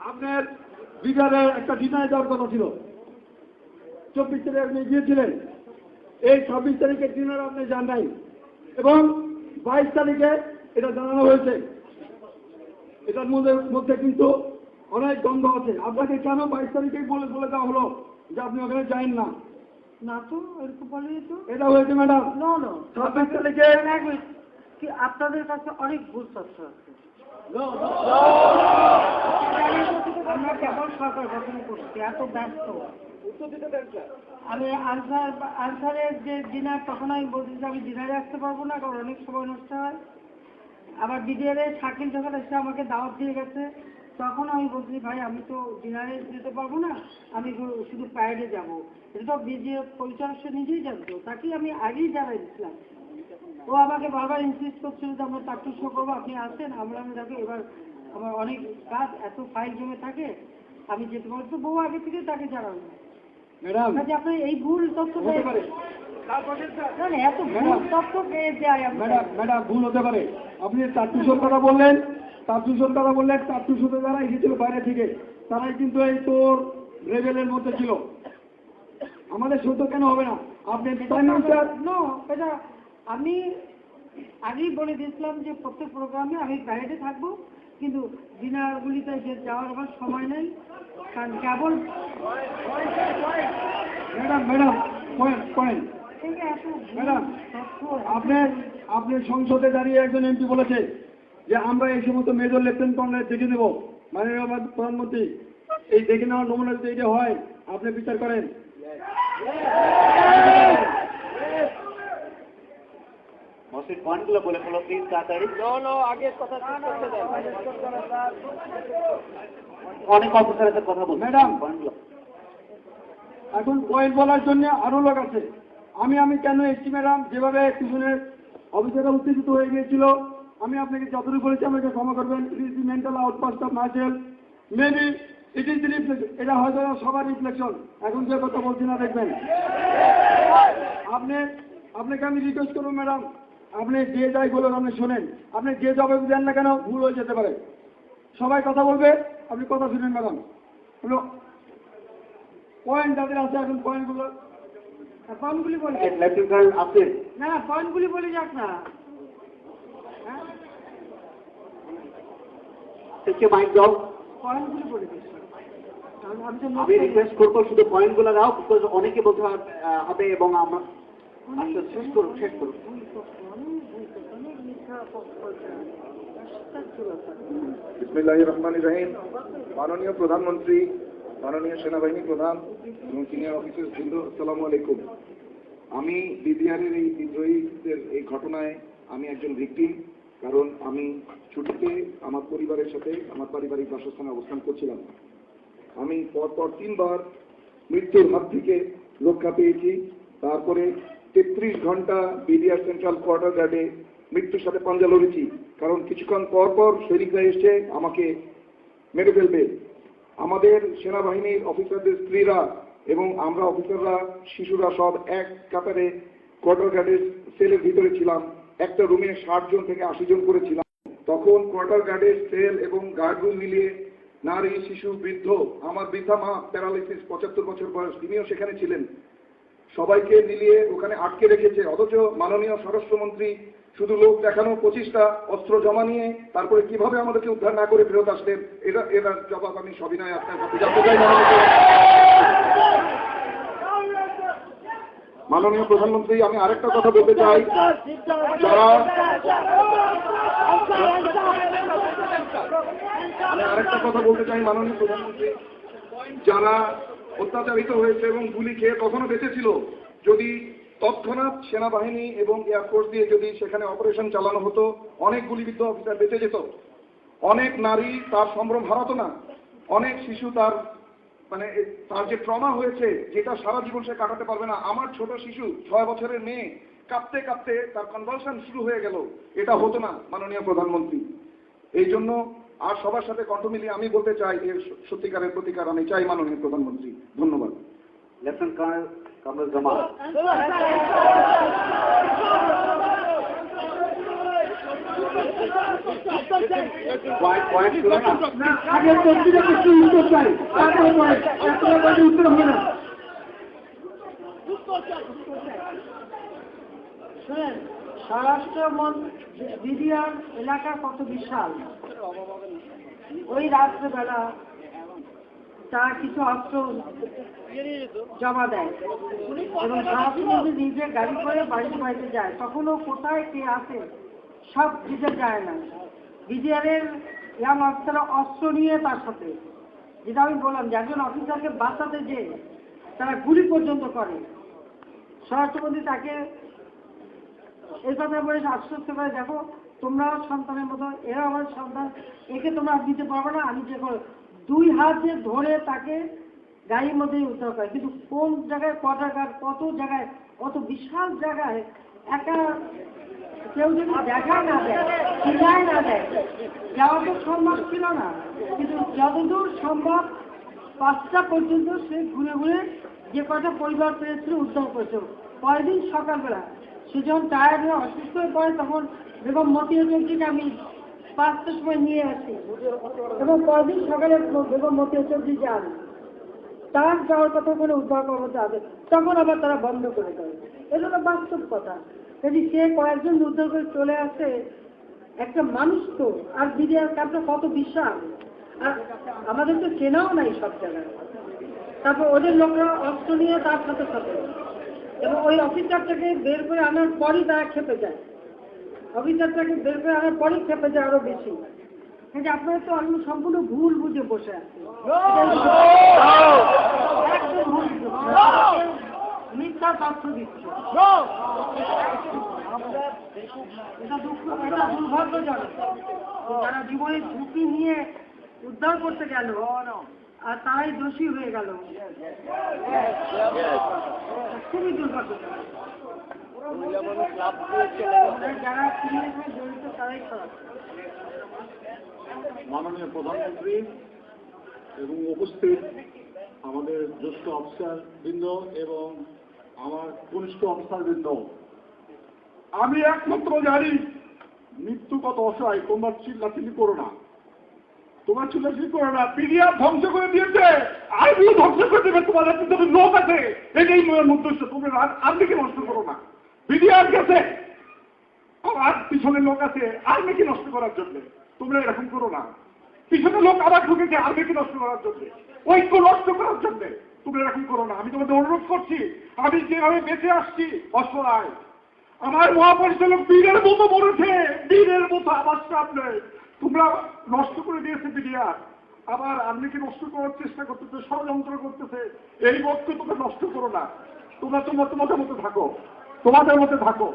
আপনার বিকালে একটা ডিনারে যাওয়ার কথা ছিল, 24 তারিখে আপনি গিয়েছিলেন, এই 26 তারিখের ডিনারে আপনি যান নাই, এবং 22 তারিখে এটা জানানো হয়েছে। এটার মধ্যে কিন্তু অনেক দ্বন্দ্ব আছে। আপনাকে কেন 22 তারিখেই বলে দেওয়া হলো যে আপনি ওখানে যাইন না? না তো এরকম বলেনি তো। এটা হয়েছে ম্যাডাম। না 26 তারিখে আপনাদের কাছে অনেক ভুল তথ্য আছে। আমরা কেবল সরকার গঠন করছি, এত ব্যস্ত। আমি আনসারের যে ডিনার, তখন আমি বলছি যে আমি ডিনারে আসতে পারবো না, কারণ অনেক সময় নষ্ট হয়। আবার বিডিআর শাকিল যখন এসে আমাকে দাওয়াত দিয়ে গেছে, তখন আমি বলছি ভাই আমি তো ডিনারে যেতে পারবো না, আমি শুধু প্যারেডে যাবো। এটা তো বিডিআর পরিচালক সে নিজেই জানতো, তাকেই আমি আগেই জানাই দিচ্ছিলাম। ও আমাকে বারবার ইনসিস্ট করছিল যে আমরা টাট্টু শো করবো, আপনি আসেন। আমরা দেখো এবার আমার অনেক কাজ, এত ফাইল জমে থাকে, আমি যেতে পারবো। তো বউ আগে থেকে তাকে জানাবো ম্যাডাম যে আপনার এই ভুল তথ্য হতে পারে। এত ভুল তথ্য পেয়ে যায়। ম্যাডাম ভুল হতে পারে। আপনি টাট্টুশোর কথা বললেন, টাট্টুশোতে যারা এসেছিল বাইরে থেকে, তারাই কিন্তু এই তোর রেবেলের মধ্যে ছিল। আমাদের শো তো কেন হবে না? আপনি এটা আমি আগেই বলে দিয়েছিলাম যে প্রত্যেক প্রোগ্রামে আমি প্যারেডে থাকবো, কিন্তু ডিনারগুলিতে যাওয়ার আমার সময় নেই, কারণ কেবল ম্যাডাম আপনি সংসদে দাঁড়িয়ে একজন এমপি বলেছে যে আমরা এই সমস্ত মেজর লেফটেন্যান্ট কর্নেল দেখে নেব। মাননীয় প্রধানমন্ত্রী, এই দেখে নেওয়ার নমুনা যদি এটা হয়, আপনি বিচার করেন। পয়েন্টগুলো বলে ফেলো প্লিজ, তাড়াতাড়ি। আগের কথা অনেক অফিসারের সাথে কথা বলবো ম্যাডাম, পয়েন্টগুলো। এখন পয়েন্ট বলার জন্য আরো লোক আছে। আমি কেন এসছি ম্যাডাম? যেভাবে পিছনের অফিসাররা উত্তেজিত হয়ে গিয়েছিল, আমি আপনাকে যতটুকু বলেছি আমাকে ক্ষমা করবেন। It is the mental outburst of myself, maybe it is the reflection. এটা হয়তো সবার রিফ্লেকশন। এখন যে কথা বলছি না, দেখবেন। আপনাকে আমি রিকোয়েস্ট করবো ম্যাডাম, আপনি যে যাই বলুন, আপনি শোনেন। আপনি যে জবাব দেন না কেন, ভুল হয়ে যেতে পারে। সবাই কথা বলবে, আপনি কথা শুনেন ম্যাডাম। হলো পয়েন্ট যাদের আছে, এখন পয়েন্টগুলি বলে আছে না, পয়েন্টগুলি বলে যাক না। মাইক দাও, পয়েন্টগুলি বলে দিস। আমি রিকোয়েস্ট করবো শুধু পয়েন্টগুলো দাও, অনেকে বলতে হবে এবং আমরা শেষ করুন। বিসমিল্লাহির রহমানির রহিম। মাননীয় প্রধানমন্ত্রী, মাননীয় সেনাবাহিনী প্রধান এবং সিনিয়র অফিসার বৃন্দ, আসসালামু আলাইকুম। আমি বিডিআরের এই বিদ্রোহীদের এই ঘটনায় আমি একজন ভিকটিম, কারণ আমি ছুটিতে আমার পরিবারের সাথে আমার পারিবারিক বাসস্থানে অবস্থান করছিলাম। আমি পরপর 3 বার মৃত্যুর হাত থেকে রক্ষা পেয়েছি। তারপরে 33 ঘন্টা বিডিআর সেন্ট্রাল কোয়ার্টার গার্ডে মৃত্যুর সাথে পাঞ্জা লড়েছি, কারণ কিছুক্ষণ পর সৈনিকরা এসে আমাকে মেরে ফেলবে। আমাদের সেনাবাহিনীর অফিসারদের স্ত্রীরা এবং আমরা অফিসাররা, শিশুরা সব এক কাতারে কোয়ার্টার গার্ডের সেলের ভিতরে ছিলাম। একটা রুমে 60 জন থেকে 80 জন করে ছিলাম। তখন কোয়ার্টার গার্ডের সেল এবং গার্ড রুম মিলিয়ে নারী, শিশু, বৃদ্ধ, আমার বৃদ্ধা মা প্যারালাইসিস 75 বছর বয়স, তিনিও সেখানে ছিলেন। সবাইকে মিলিয়ে ওখানে আটকে রেখেছে। অথচ মাননীয় স্বরাষ্ট্রমন্ত্রী শুধু লোক দেখানো 25টা অস্ত্র জমা নিয়ে তারপরে কিভাবে আমাদেরকে উদ্ধার না করে ফেরত আসলেন, এটার জবাব আমি সবিনয় আপনার কাছে জানতে চাই। মাননীয় প্রধানমন্ত্রী, আমি আরেকটা কথা বলতে চাই। মাননীয় প্রধানমন্ত্রী, যারা অত্যাচারিত হয়েছে এবং গুলি খেয়ে কখনো বেঁচে ছিল, যদি তৎক্ষণাৎ সেনাবাহিনী এবং এয়ারফোর্স দিয়ে যদি সেখানে অপারেশন চালানো হতো, অনেক গুলিবিদ্ধ অফিসার বেঁচে যেত। অনেক নারী তার সম্ভ্রম হারাতো না। অনেক শিশু তার যে ট্রমা হয়েছে, যেটা সারা জীবন সে কাটাতে পারবে না। আমার ছোট শিশু 6 বছরের মেয়ে কাঁপতে কাঁপতে তার কনভালশন শুরু হয়ে গেল। এটা হতো না মাননীয় প্রধানমন্ত্রী। এই জন্য আর সবার সাথে কণ্ঠ মিলিয়ে আমি বলতে চাই, এর সত্যিকারের প্রতিকার আমি চাই মাননীয় প্রধানমন্ত্রী। ধন্যবাদ। Lieutenant colonel Kamrul Zaman. Point শুনে না। আগে তসবিরের কিছু উত্তর চাই, তারপরে পয়েন্ট। এতটা পয়েন্টে উত্তর হবে না। শুনেন, স্বরাষ্ট্র বিডিআর এলাকা কত বিশাল। ওই রাত্রেবেলা তারা কিছু অস্ত্র জমা দেয় এবং স্বরাষ্ট্রমন্ত্রী নিজে গাড়ি করে বাড়িতে বাড়িতে যায়। তখনও কোথায় কে আসে সব দিতে যায় না। বিডিআরের ইয়াং অফিসাররা অস্ত্র নিয়ে তার সাথে, যেটা আমি বললাম যে একজন অফিসারকে বাঁচাতে যে তারা গুলি পর্যন্ত করে। স্বরাষ্ট্রমন্ত্রী তাকে এই কথা বলে আশ্বস্ত করে, দেখো তোমরাও সন্তানের মতো, এরা আমার সন্তান, একে তোমরা দিতে পারবে না, আমি যে করো। 2 হাত দিয়ে ধরে তাকে গাড়ির মধ্যে উদ্ধার করে। কিন্তু কোন জায়গায় কত জায়গায়, কত বিশাল জায়গায় একা কেউ যদি দেখা না দেয়, চিনায় না দেয়, যাওয়া তো সম্ভব ছিল না। কিন্তু যতদূর সম্ভব 5টা পর্যন্ত সে ঘুরে ঘুরে যে কটা পরিবার পেয়েছিল উদ্ধার করেছিল। পরের দিন সকালবেলা সে যখন টায়ার্ড হয়ে অসুস্থ হয়ে পড়ে, তখন বেগম মতিয়া চৌধুরীকে আমি 5টার সময় নিয়ে আসি এবং পরের দিন সকালে বেগম মতিয়া চৌধুরী যান। তার যাওয়ার কথা করে উদ্ধার কর্মতে আসে, তখন আবার তারা বন্ধ করে দেয়। এটা হলো বাস্তব কথা। যদি সে কয়েকজন উদ্ধার করে চলে আসে, একটা মানুষ তো, আর বিডিআর ক্যাম্পটা কত বিশাল, আর আমাদের তো চেনাও নাই সব জায়গায়। তারপর ওদের লোকরা অস্ত্র নিয়ে তার সাথে সাথে, এবং ওই অফিসারটাকে বের করে আনার পরই তারা খেপে যায়। অফিসারটাকে বের করে আনার পরই খেপে যায় আরো বেশি। যে আপনারা তো আমি সম্পূর্ণ ভুল বুঝে বসে আছি, একদম ভুল বুঝে বসে আছি। মিথ্যা তথ্য দিচ্ছে। এটা দুর্ভাগ্যজনক। যারা জীবনের ঝুঁকি নিয়ে উদ্ধার করতে গেল আর তারাই দোষী হয়ে গেল, খুবই দুর্ভাগ্যজনক। যারা ক্রিমিনাল সঙ্গে জড়িত তারাই খারাপ। মাননীয় প্রধানমন্ত্রী এবং উপস্থিত আমাদের জ্যেষ্ঠ অফিসার বৃন্দ এবং আমার কনিষ্ঠ অফিসার বৃন্দ, আমি একমাত্র জানি মৃত্যু কত অসহায়। তোমরা চিল্লাচিল্লি করো না, পিডিআর ধ্বংস করে দিয়েছে, আর্মিও ধ্বংস করে দেবে। তোমাদের কিন্তু লোক আছে, এটাই উদ্দেশ্য। তোমরা আর্মিকে নষ্ট করো না। পিডিআর গেছে, আর পিছনে লোক আছে আর্মিকে নষ্ট করার জন্য। তোমরা এরকম করো না। পিছনে লোক আবার ঢুকেছে আর্মিকে নষ্ট করার জন্য, ঐক্য নষ্ট করার জন্য। তোমরা এরকম করো না। আমি তোমাদের অনুরোধ করছি, আমি যেভাবে বেঁচে আসছি অসহায়, আমার মহাপরিচালক বীরের মতো মরেছে, বীরের মতো আমার সামনে। তোমরা নষ্ট করে দিয়েছে পিডিআর, আবার আর্মিকে নষ্ট করার চেষ্টা করতেছে, ষড়যন্ত্র করতেছে। এই বক্তব্য তোমরা নষ্ট করো না। তোমরা তোমাদের মতো থাকো, তোমাদের মধ্যে থাকো।